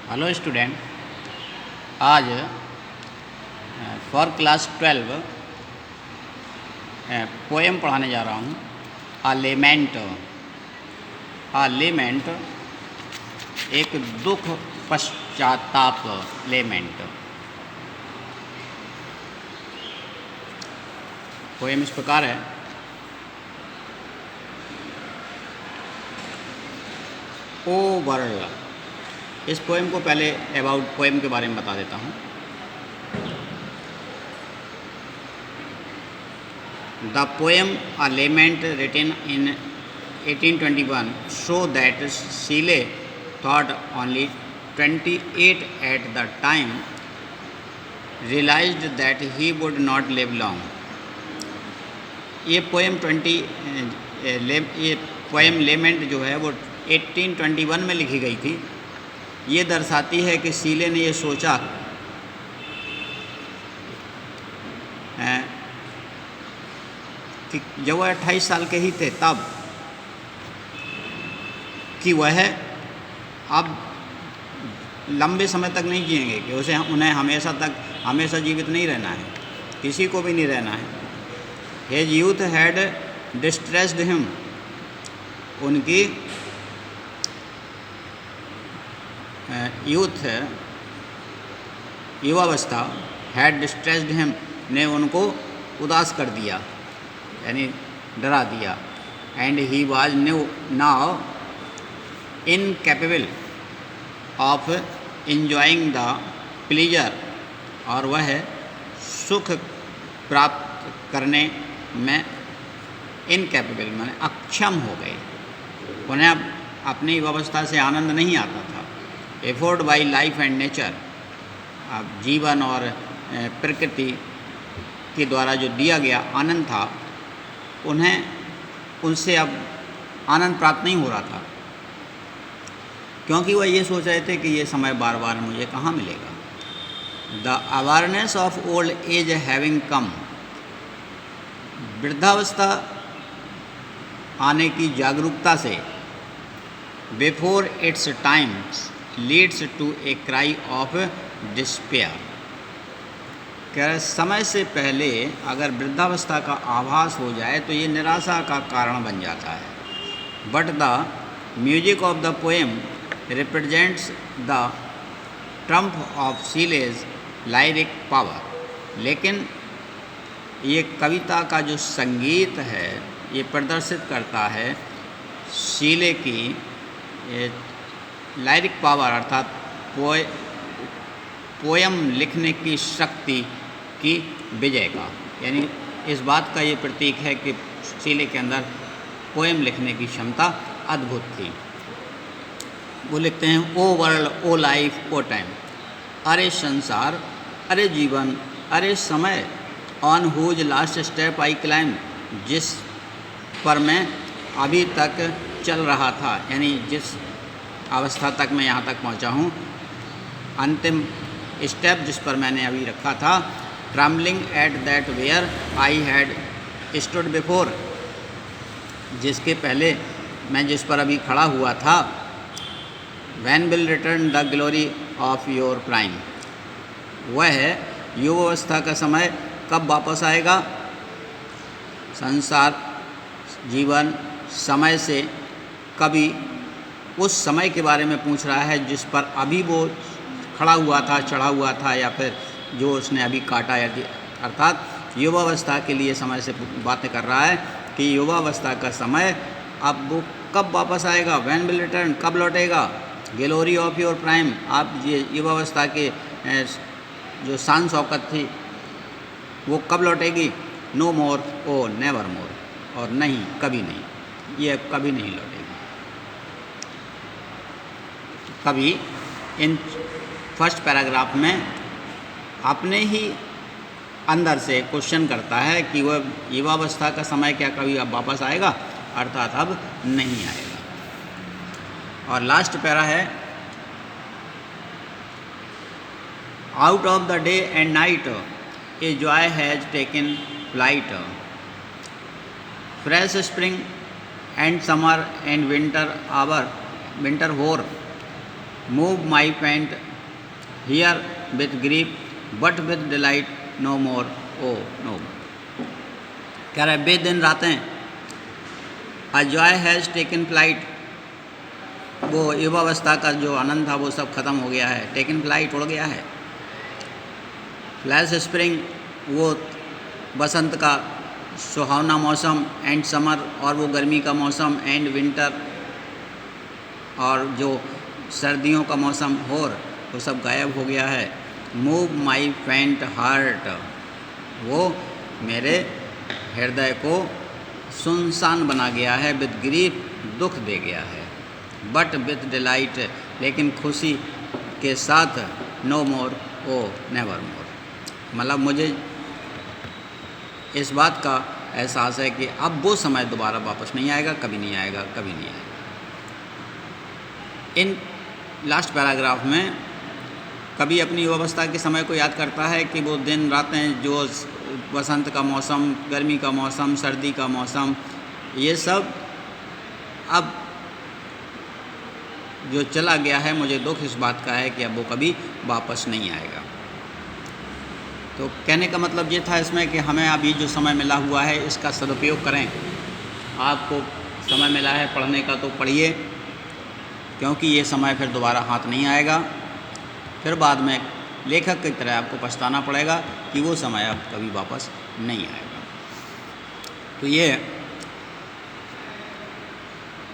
Hello student, आज for class 12 poem पढ़ाने जा रहा हूँ। आ लेमेंट एक दुख पश्चाताप लेमेंट। पोएम इस प्रकार है। ओ वर्ल्ड। इस पोएम को पहले अबाउट पोएम के बारे में बता देता हूँ। The poem a lament written in 1821 show that Shelley thought only 28 at the time realized that he would not live long। ये पोएम लेमेंट जो है वो 1821 में लिखी गई थी। ये दर्शाती है कि शीले ने ये सोचा कि जब वह 28 साल के ही थे तब कि वह अब लंबे समय तक नहीं जिएंगे, कि उन्हें हमेशा जीवित नहीं रहना है, किसी को भी नहीं रहना है। His youth had distressed him. उनकी युवावस्था हैड डिस्ट्रेस्ड हिम ने उनको उदास कर दिया, यानी डरा दिया। And he was now incapable of enjoying the pleaser. और वह सुख प्राप्त करने में इनकैपेबल माने अक्षम हो गए। उन्हें अब अपनी युवावस्था से आनंद नहीं आता था। Afford by life and nature, अब जीवन और प्रकृति के द्वारा जो दिया गया आनंद था उनसे अब आनंद प्राप्त नहीं हो रहा था, क्योंकि वह ये सोच रहे थे कि ये समय बार बार मुझे कहाँ मिलेगा। The awareness of old age having come. वृद्धावस्था आने की जागरूकता से before its times leads to a cry of despair. क्या समय से पहले अगर वृद्धावस्था का आभास हो जाए तो ये निराशा का कारण बन जाता है। But the music of the poem represents the trump of Shelley's lyric power. लेकिन ये कविता का जो संगीत है ये प्रदर्शित करता है शीले की लाइरिक पावर, अर्थात पोएम लिखने की शक्ति की विजय का। यानी इस बात का ये प्रतीक है कि शीले के अंदर पोएम लिखने की क्षमता अद्भुत थी। वो लिखते हैं, O world, O life, O time. अरे संसार, अरे जीवन, अरे समय, on whose last step I climb. जिस पर मैं अभी तक चल रहा था, यानी जिस अवस्था तक मैं यहाँ तक पहुँचा हूँ, अंतिम स्टेप जिस पर मैंने अभी रखा था। Trembling at that where I had stood before. जिसके पहले मैं जिस पर अभी खड़ा हुआ था। When will return the glory of your prime. वह युवावस्था का समय कब वापस आएगा। संसार, जीवन, समय से कभी उस समय के बारे में पूछ रहा है जिस पर अभी वो खड़ा हुआ था, चढ़ा हुआ था, या फिर जो उसने अभी काटा। अर्थात युवावस्था के लिए समय से बातें कर रहा है कि युवावस्था का समय अब वो कब वापस आएगा। वैन विल रिटर्न, कब लौटेगा। ग्लोरी ऑफ योर प्राइम, आप ये युवावस्था के जो शान शौकत थी वो कब लौटेगी। नो मोर, ओ नेवर मोर, और नहीं, कभी नहीं, ये कभी नहीं लौटेगी। कभी इन फर्स्ट पैराग्राफ में अपने ही अंदर से क्वेश्चन करता है कि वह युवावस्था का समय क्या कभी अब वापस आएगा, अर्थात अब नहीं आएगा। और लास्ट पैरा है, out of the day and night a joy has taken flight. Fresh spring and summer and winter hoar move my faint heart with grief but with delight no more o no. कह रहा है बेदिन रातें, a joy has taken flight, वो युवावस्था का जो आनंद था वो सब खत्म हो गया है, टेकन फ्लाइट, उड़ गया है। फ्लैश स्प्रिंग, वो बसंत का सुहावना मौसम, एंड समर, और वो गर्मी का मौसम, एंड विंटर, और जो सर्दियों का मौसम, और वो सब गायब हो गया है। मूव माई फेंट हार्ट, वो मेरे हृदय को सुनसान बना गया है, विद ग्रीफ, दुख दे गया है, बट विथ डिलाइट, लेकिन खुशी के साथ, नो मोर ओ नेवर मोर। मतलब मुझे इस बात का एहसास है कि अब वो समय दोबारा वापस नहीं आएगा, कभी नहीं आएगा, कभी नहीं आएगा। इन लास्ट पैराग्राफ में कभी अपनी युवावस्था के समय को याद करता है कि वो दिन रातें, जो बसंत का मौसम, गर्मी का मौसम, सर्दी का मौसम, ये सब अब जो चला गया है, मुझे दुख इस बात का है कि अब वो कभी वापस नहीं आएगा। तो कहने का मतलब ये था इसमें कि हमें अभी जो समय मिला हुआ है इसका सदुपयोग करें। आपको समय मिला है पढ़ने का तो पढ़िए, क्योंकि ये समय फिर दोबारा हाथ नहीं आएगा। फिर बाद में लेखक की तरह आपको पछताना पड़ेगा कि वो समय अब कभी वापस नहीं आएगा। तो ये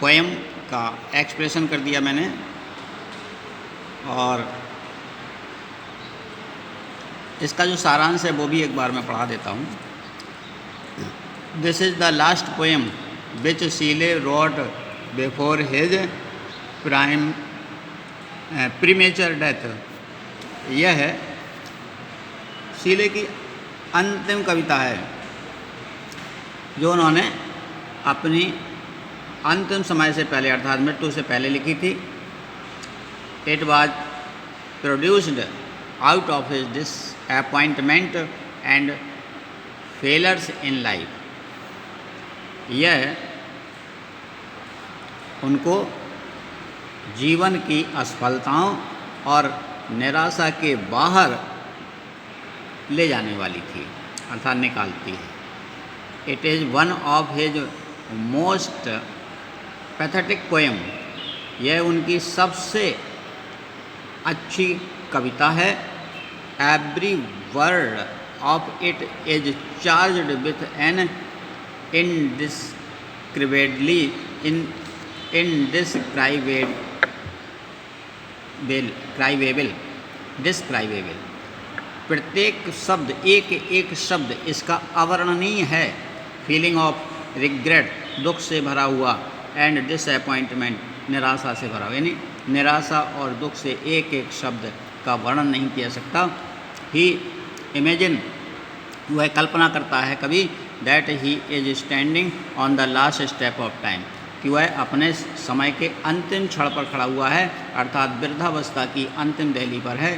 पोएम का एक्सप्रेशन कर दिया मैंने, और इसका जो सारांश है वो भी एक बार मैं पढ़ा देता हूँ। This is the last poem which Shelley wrote before his premature death. यह है शीले की अंतिम कविता है जो उन्होंने अपनी अंतिम समय से पहले, अर्थात मृत्यु से पहले लिखी थी। It was produced out of his disappointment and failures in life. यह उनको जीवन की असफलताओं और निराशा के बाहर ले जाने वाली थी, अर्थात निकालती है। It is one of his most pathetic poem. यह उनकी सबसे अच्छी कविता है। Every word of it is charged with indescribable. प्रत्येक शब्द, एक एक शब्द इसका अवर्णनीय है। फीलिंग ऑफ रिग्रेट, दुख से भरा हुआ, एंड डिसअपॉइंटमेंट, निराशा से भरा हुआ। यानी निराशा और दुख से एक एक शब्द का वर्णन नहीं किया सकता। ही इमेजिन, वह कल्पना करता है कभी, that he is standing on the last step of time, कि वह अपने समय के अंतिम क्षण पर खड़ा हुआ है, अर्थात वृद्धावस्था की अंतिम दहली पर है।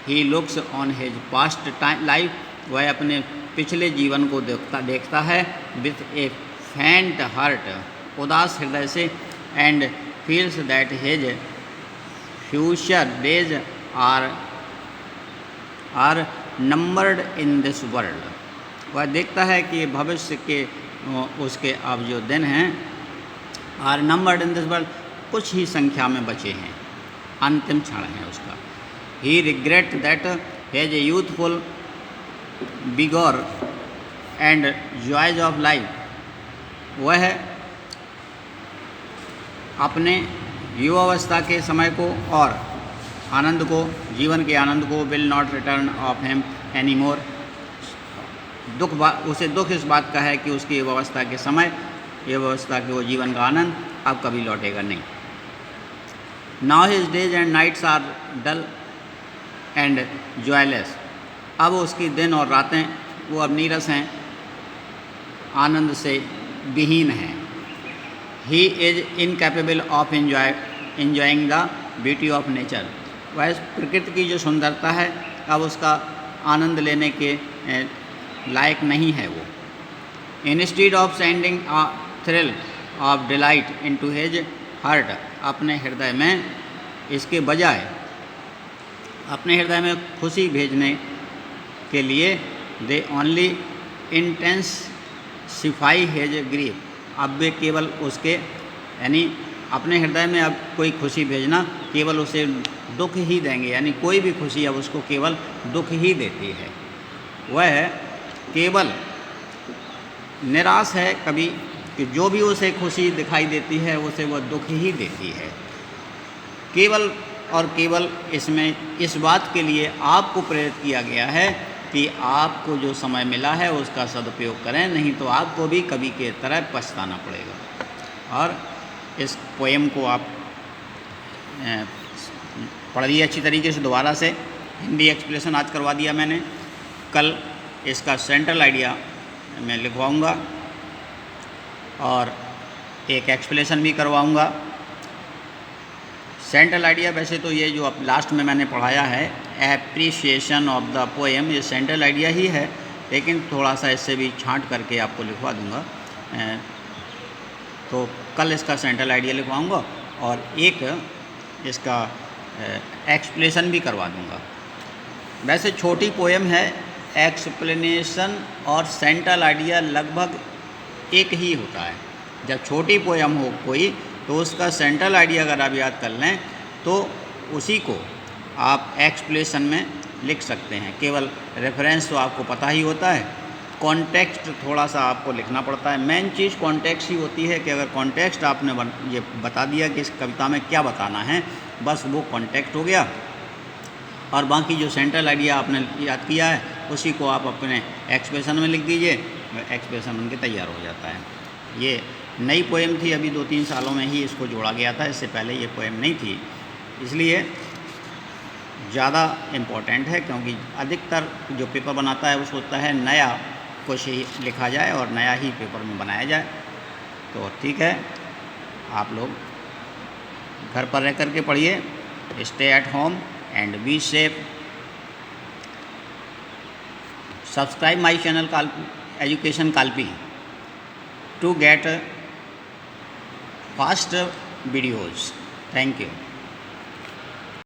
He looks on his past life, वह अपने पिछले जीवन को देखता है, विथ ए फेंट हार्ट, उदास हृदय से, and feels that his future days are numbered in this world. वह देखता है कि भविष्य के उसके अब जो दिन हैं, are numbered in this world, कुछ ही संख्या में बचे हैं, अंतिम क्षण है उसका। He regret that has a youthful vigour and joys of life. वह अपने युवावस्था के समय को और आनंद को, जीवन के आनंद को, will not return of him any more. उसे दुख इस बात का है कि उसकी युवावस्था के समय, युवावस्था के वो जीवन का आनंद अब कभी लौटेगा नहीं। Now his days and nights are dull and joyless. अब उसकी दिन और रातें वो अब नीरस हैं, आनंद से विहीन हैं। He is incapable of enjoying the beauty of nature. वह प्रकृति की जो सुंदरता है अब उसका आनंद लेने के लायक नहीं है वो। Instead of sending a thrill of delight into his heart, अपने हृदय में इसके बजाय अपने हृदय में खुशी भेजने के लिए they only intensify his grief, अब वे केवल उसके यानी अपने हृदय में अब कोई खुशी भेजना केवल उसे दुख ही देंगे, यानी कोई भी खुशी अब उसको केवल दुख ही देती है। वह केवल निराश है कभी कि जो भी उसे खुशी दिखाई देती है उसे वह दुख ही देती है। केवल और केवल इसमें इस बात के लिए आपको प्रेरित किया गया है कि आपको जो समय मिला है उसका सदुपयोग करें, नहीं तो आपको भी कभी के तरह पछताना पड़ेगा। और इस पोएम को आप पढ़िए अच्छी तरीके से दोबारा से। हिंदी एक्सप्लेनेशन आज करवा दिया मैंने, कल इसका सेंट्रल आइडिया मैं लिखवाऊंगा और एक एक्सप्लेनेशन भी करवाऊंगा। सेंट्रल आइडिया वैसे तो ये जो अब लास्ट में मैंने पढ़ाया है एप्रिसिएशन ऑफ द पोएम, ये सेंट्रल आइडिया ही है, लेकिन थोड़ा सा इससे भी छांट करके आपको लिखवा दूंगा। तो कल इसका सेंट्रल आइडिया लिखवाऊंगा और एक इसका एक्सप्लेनेशन भी करवा दूंगा। वैसे छोटी पोएम है, एक्सप्लेनेशन और सेंट्रल आइडिया लगभग एक ही होता है। जब छोटी पोएम हो कोई तो उसका सेंट्रल आइडिया अगर आप याद कर लें तो उसी को आप एक्सप्लेनेशन में लिख सकते हैं। केवल रेफरेंस तो आपको पता ही होता है, कॉन्टेक्स्ट थोड़ा सा आपको लिखना पड़ता है। मेन चीज़ कॉन्टेक्स्ट ही होती है कि अगर कॉन्टेक्स्ट आपने ये बता दिया कि इस कविता में क्या बताना है, बस वो कॉन्टेक्स्ट हो गया और बाकी जो सेंट्रल आइडिया आपने याद किया है उसी को आप अपने एक्सप्रेशन में लिख दीजिए, एक्सप्रेशन बन के तैयार हो जाता है। ये नई पोएम थी, अभी 2-3 सालों में ही इसको जोड़ा गया था, इससे पहले ये पोएम नहीं थी, इसलिए ज़्यादा इम्पोर्टेंट है। क्योंकि अधिकतर जो पेपर बनाता है उसको होता है नया कुछ ही लिखा जाए और नया ही पेपर में बनाया जाए। तो ठीक है, आप लोग घर पर रह कर के पढ़िए, stay at home and be safe. Subscribe my channel education Kalpi to get fast videos. Thank you.